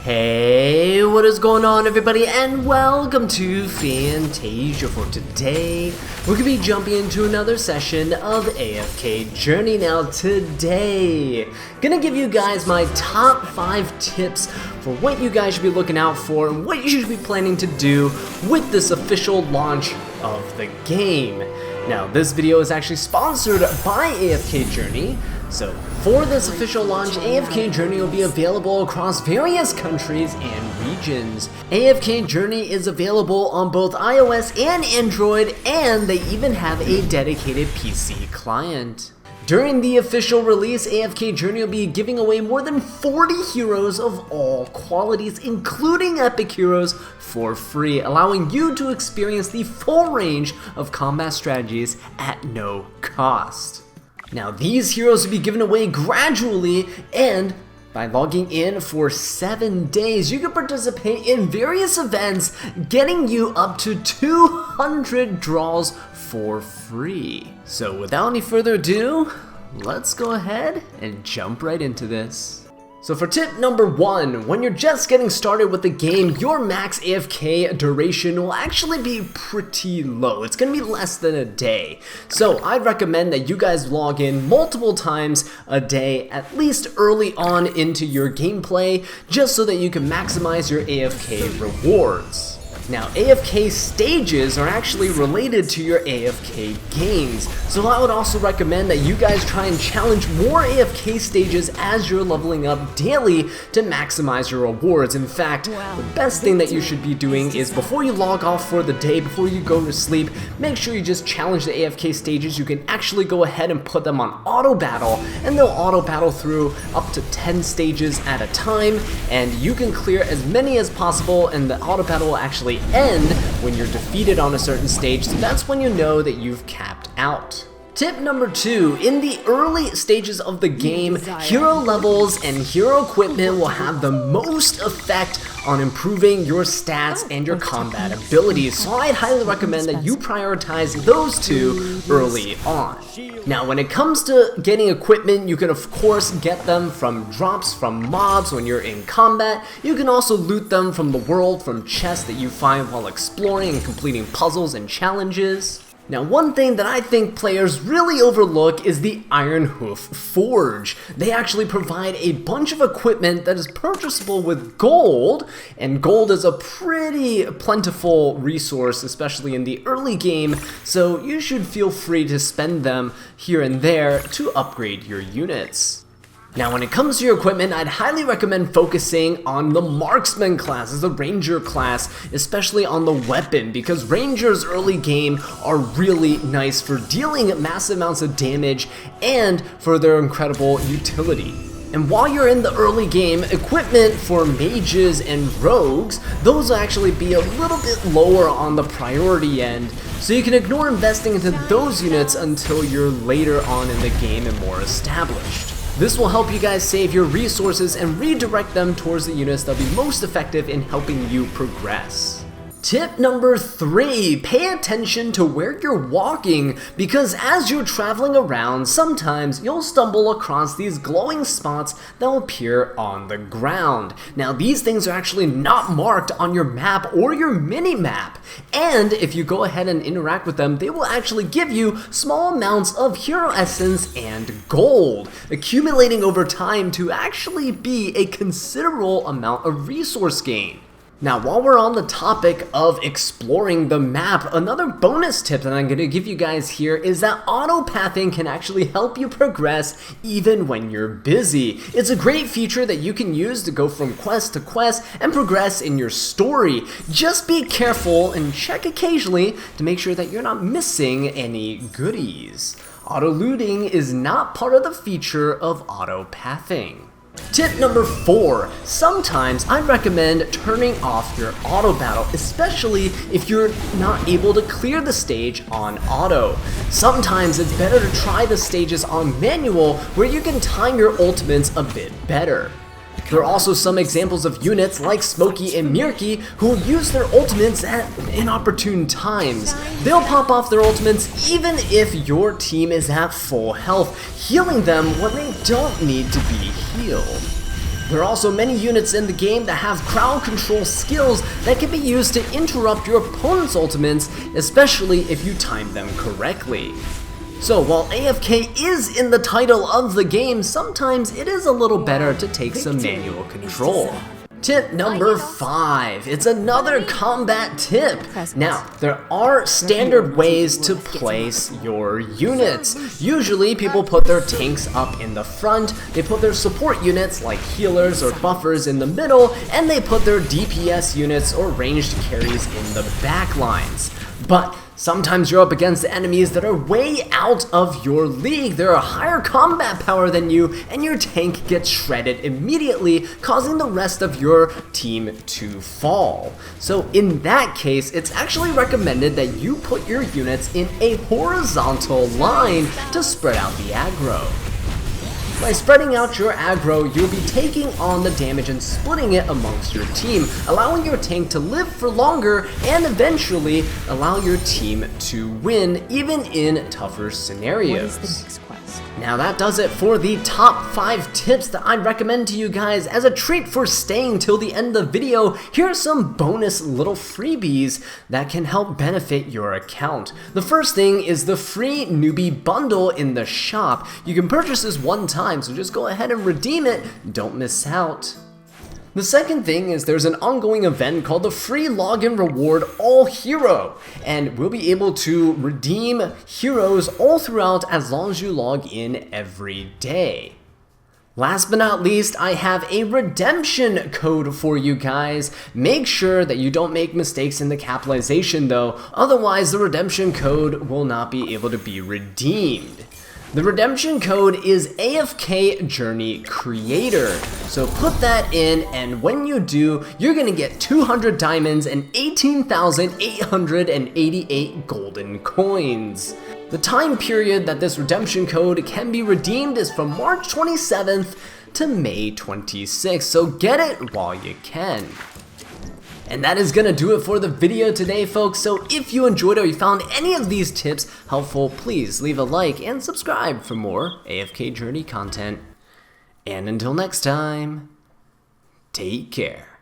Hey, what is going on everybody, and welcome to Fantasia. For today, we're going to be jumping into another session of AFK Journey. Now today, gonna give you guys my top 5 tips for what you guys should be looking out for and what you should be planning to do with this official launch of the game. Now this video is actually sponsored by AFK Journey. So, for this official launch, AFK Journey will be available across various countries and regions. AFK Journey is available on both iOS and Android, and they even have a dedicated PC client. During the official release, AFK Journey will be giving away more than 40 heroes of all qualities, including epic heroes, for free, allowing you to experience the full range of combat strategies at no cost. Now, these heroes will be given away gradually, and by logging in for 7 days, you can participate in various events, getting you up to 200 draws for free. So without any further ado, let's go ahead and jump right into this. So for tip number 1, when you're just getting started with the game, your max AFK duration will actually be pretty low. It's going to be less than a day. So I'd recommend that you guys log in multiple times a day, at least early on into your gameplay, just so that you can maximize your AFK rewards. Now, AFK Stages are actually related to your AFK games, so I would also recommend that you guys try and challenge more AFK Stages as you're leveling up daily to maximize your rewards. In fact, the best thing that you should be doing is before you log off for the day, before you go to sleep, make sure you just challenge the AFK Stages. You can actually go ahead and put them on auto battle, and they'll auto battle through up to 10 stages at a time, and you can clear as many as possible, and the auto battle will actually end when you're defeated on a certain stage, so that's when you know that you've capped out. Tip number 2, in the early stages of the game, hero levels and hero equipment will have the most effect on improving your stats and your combat abilities, so I'd highly recommend that you prioritize those two early on. Now when it comes to getting equipment, you can of course get them from drops from mobs when you're in combat. You can also loot them from the world, from chests that you find while exploring and completing puzzles and challenges. Now, one thing that I think players really overlook is the Iron Hoof Forge. They actually provide a bunch of equipment that is purchasable with gold, and gold is a pretty plentiful resource, especially in the early game, so you should feel free to spend them here and there to upgrade your units. Now when it comes to your equipment, I'd highly recommend focusing on the marksman class, as a ranger class, especially on the weapon, because rangers early game are really nice for dealing massive amounts of damage and for their incredible utility. And while you're in the early game, equipment for mages and rogues, those will actually be a little bit lower on the priority end, so you can ignore investing into those units until you're later on in the game and more established. This will help you guys save your resources and redirect them towards the units that'll be most effective in helping you progress. Tip number 3, pay attention to where you're walking, because as you're traveling around, sometimes you'll stumble across these glowing spots that will appear on the ground. Now these things are actually not marked on your map or your mini-map, and if you go ahead and interact with them, they will actually give you small amounts of hero essence and gold, accumulating over time to actually be a considerable amount of resource gain. Now, while we're on the topic of exploring the map, another bonus tip that I'm going to give you guys here is that auto-pathing can actually help you progress even when you're busy. It's a great feature that you can use to go from quest to quest and progress in your story. Just be careful and check occasionally to make sure that you're not missing any goodies. Auto-looting is not part of the feature of auto-pathing. Tip number 4, sometimes I'd recommend turning off your auto battle, especially if you're not able to clear the stage on auto. Sometimes it's better to try the stages on manual, where you can time your ultimates a bit better. There are also some examples of units like Smokey and Mirky who will use their ultimates at inopportune times. They'll pop off their ultimates even if your team is at full health, healing them when they don't need to be healed. There are also many units in the game that have crowd control skills that can be used to interrupt your opponent's ultimates, especially if you time them correctly. So while AFK is in the title of the game, sometimes it is a little better to take some manual control. Tip number 5, it's another combat tip. Now, there are standard ways to place your units. Usually people put their tanks up in the front, they put their support units like healers or buffers in the middle, and they put their DPS units or ranged carries in the back lines. But sometimes you're up against enemies that are way out of your league. They're a higher combat power than you, and your tank gets shredded immediately, causing the rest of your team to fall. So in that case, it's actually recommended that you put your units in a horizontal line to spread out the aggro. By spreading out your aggro, you'll be taking on the damage and splitting it amongst your team, allowing your tank to live for longer and eventually allow your team to win even in tougher scenarios. What is the next quest? Now that does it for the top 5 tips that I'd recommend to you guys. As a treat for staying till the end of the video, here are some bonus little freebies that can help benefit your account. The first thing is the free newbie bundle in the shop. You can purchase this one time, so just go ahead and redeem it. Don't miss out. The second thing is there's an ongoing event called the free login reward all hero, and we'll be able to redeem heroes all throughout as long as you log in every day. Last but not least, I have a redemption code for you guys. Make sure that you don't make mistakes in the capitalization though, otherwise the redemption code will not be able to be redeemed. The redemption code is AFK Journey Creator, so put that in, and when you do, you're gonna get 200 diamonds and 18,888 golden coins. The time period that this redemption code can be redeemed is from March 27th to May 26th, so get it while you can. And that is gonna do it for the video today, folks. So if you enjoyed or you found any of these tips helpful, please leave a like and subscribe for more AFK Journey content. And until next time, take care.